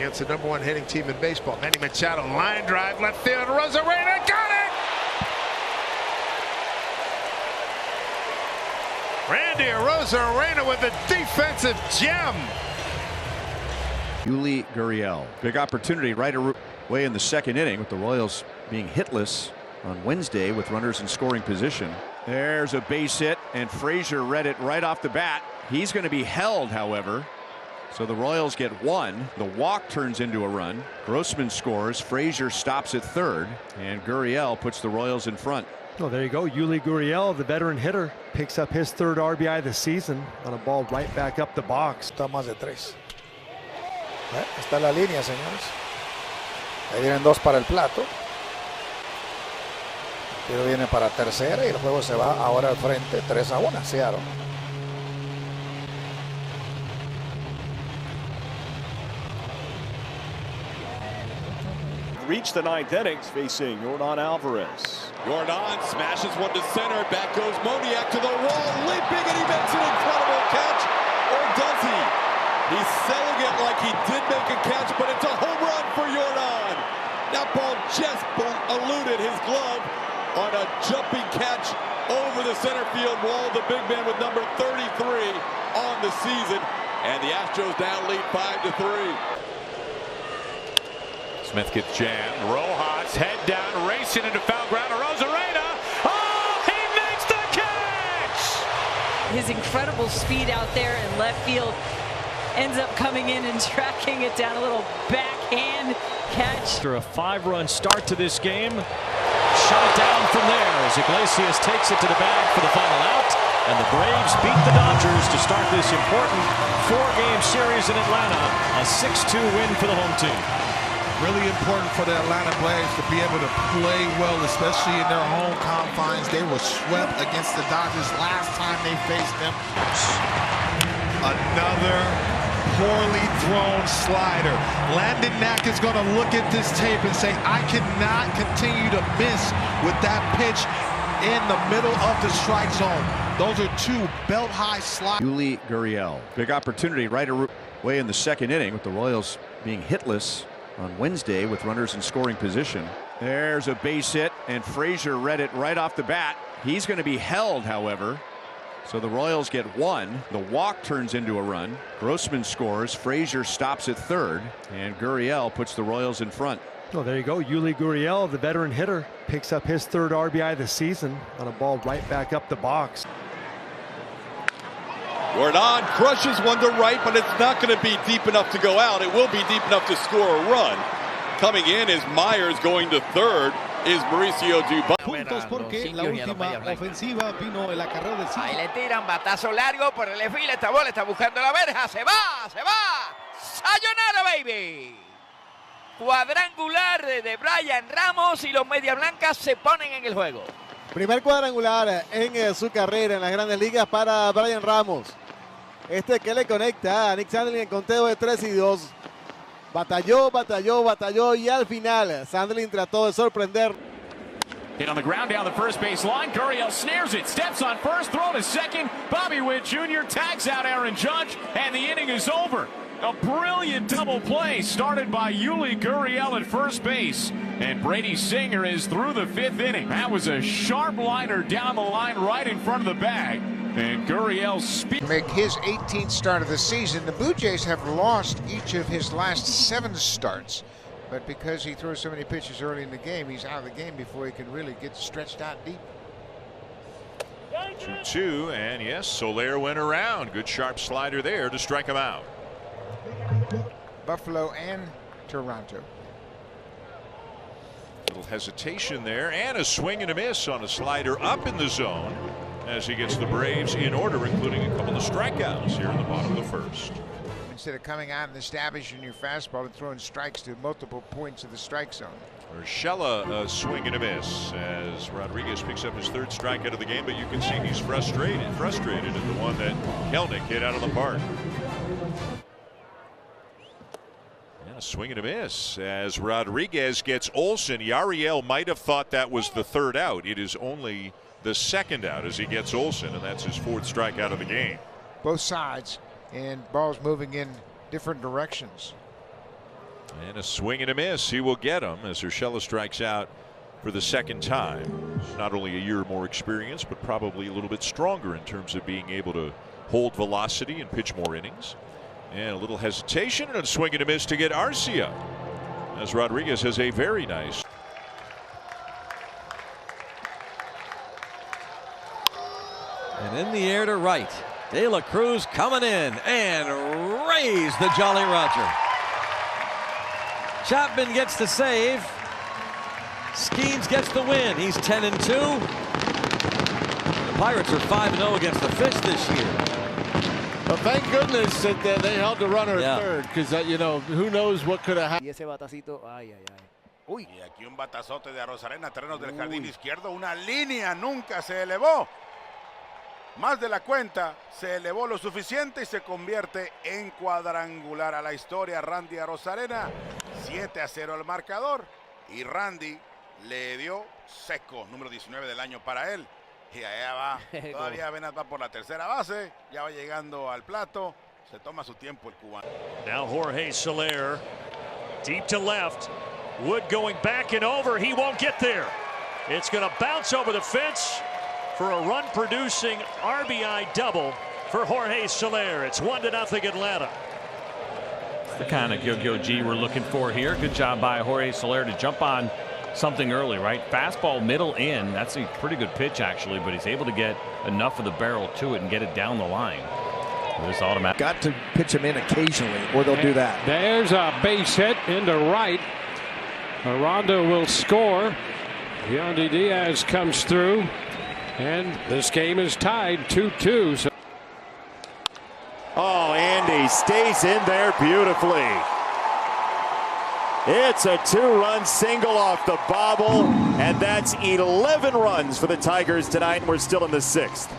Against the #1 hitting team in baseball. Manny Machado, line drive, left field, Rosarena, got it! Randy Rosarena with a defensive gem. Yuli Gurriel. Big opportunity right away in the second inning with the Royals being hitless on Wednesday with runners in scoring position. There's a base hit, and Frazier read it right off the bat. He's going to be held, however. So the Royals get one. The walk turns into a run. Grossman scores. Frazier stops at third, and Gurriel puts the Royals in front. Oh, there you go. Yuli Gurriel, the veteran hitter, picks up his third RBI of the season on a ball right back up the box. Está más de 3. Está la línea, señores. Ahí vienen 2 para el plato. El tiro viene para tercera y el juego se va ahora al frente, 3-1, Seattle. Reach the 9th inning facing Yordan Alvarez. Yordan smashes one to center. Back goes Moniak to the wall, leaping, and he makes an incredible catch. Or does he? He's selling it like he did make a catch, but it's a home run for Yordan. That ball just eluded his glove on a jumping catch over the center field wall. The big man with number 33 on the season, and the Astros down lead 5-3. Smith gets jammed. Rojas head down, racing into foul ground. Rosarena. Oh, he makes the catch! His incredible speed out there in left field ends up coming in and tracking it down. A little backhand catch. After a 5-run start to this game, shut it down from there as Iglesias takes it to the bag for the final out. And the Braves beat the Dodgers to start this important 4-game series in Atlanta. A 6-2 win for the home team. Really important for the Atlanta Braves to be able to play well, especially in their home confines. They were swept against the Dodgers last time they faced them. Another poorly thrown slider. Landon Knack is going to look at this tape and say, I cannot continue to miss with that pitch in the middle of the strike zone. Those are 2 belt-high sliders. Yuli Gurriel. Big opportunity right away in the second inning with the Royals being hitless on Wednesday with runners in scoring position. There's a base hit, and Frazier read it right off the bat. He's going to be held, however. So the Royals get one. The walk turns into a run. Grossman scores. Frazier stops at third, and Gurriel puts the Royals in front. Oh, there you go. Yuli Gurriel, the veteran hitter, picks up his third RBI of the season on a ball right back up the box. Yordan crushes one to right, but it's not going to be deep enough to go out. It will be deep enough to score a run. Coming in is Myers, going to third is Mauricio Dubón. Puntos porque la última ofensiva vino el acarreo del Ahí le tiran batazo largo por el fila. Esta bola está buscando la verja. Se va, se va. Sayonara, baby. Cuadrangular de Brian Ramos y los Media Blancas se ponen en el juego. Primer cuadrangular en su carrera en las Grandes Ligas para Brian Ramos. Este que le conecta a Nick Sandlin en conteo de 3-2. Batalló, batalló, batalló y al final Sandlin trató de sorprender. Hit on the ground down the first base line. Gurriel snares it, steps on first, throw to second. Bobby Witt Jr. tags out Aaron Judge, and the inning is over. A brilliant double play started by Yuli Gurriel at first base. And Brady Singer is through the 5th inning. That was a sharp liner down the line right in front of the bag. And Gurriel's speed. Make his 18th start of the season. The Blue Jays have lost each of his last 7 starts. But because he throws so many pitches early in the game, he's out of the game before he can really get stretched out deep. 2-2, and yes, Soler went around. Good sharp slider there to strike him out. Buffalo and Toronto. Little hesitation there, and a swing and a miss on a slider up in the zone as he gets the Braves in order, including a couple of strikeouts here in the bottom of the first. Instead of coming out and establishing your fastball and throwing strikes to multiple points of the strike zone. Urshela, a swing and a miss as Rodriguez picks up his 3rd strikeout of the game, but you can see he's frustrated at the one that Kelnick hit out of the park. And a swing and a miss as Rodriguez gets Olson. Yariel might have thought that was the 3rd out. It is only the 2nd out as he gets Olson, and that's his 4th strikeout of the game. Both sides, and balls moving in different directions. And a swing and a miss. He will get him as Urshela strikes out for the second time. Not only a year more experience, but probably a little bit stronger in terms of being able to hold velocity and pitch more innings. And a little hesitation and a swing and a miss to get Arcia, as Rodriguez has a very nice. And in the air to right. De La Cruz coming in and raise the Jolly Roger. Chapman gets the save. Skeens gets the win. He's 10-2. The Pirates are 5-0 against the Fish this year. But thank goodness that they held the runner at third, because you know, who knows what could have happened. Y ese batacito, ay, ay, ay. Uy. Y aquí un batazote de Arozarena, terrenos del jardín izquierdo. Una línea nunca se elevó. Más de la cuenta, se elevó lo suficiente y se convierte en cuadrangular. A la historia, Randy Arozarena, 7-0 el marcador. Y Randy le dio seco, número 19 del año para él. Y allá va, todavía Venas va por la tercera base, ya va llegando al plato, se toma su tiempo el cubano. Now Jorge Soler, deep to left, Wood going back and over, he won't get there. It's going to bounce over the fence for a run-producing RBI double for Jorge Soler. It's 1-0 Atlanta. It's the kind of Yo-Yo-G we're looking for here. Good job by Jorge Soler to jump on something early, right? Fastball middle in. That's a pretty good pitch, actually, but he's able to get enough of the barrel to it and get it down the line. This automatic. Got to pitch him in occasionally, or they'll do that. There's a base hit into right. Aranda will score. Yandy Diaz comes through, and this game is tied 2-2. So oh, Andy stays in there beautifully. It's a 2-run single off the bobble, and that's 11 runs for the Tigers tonight, and we're still in the 6th.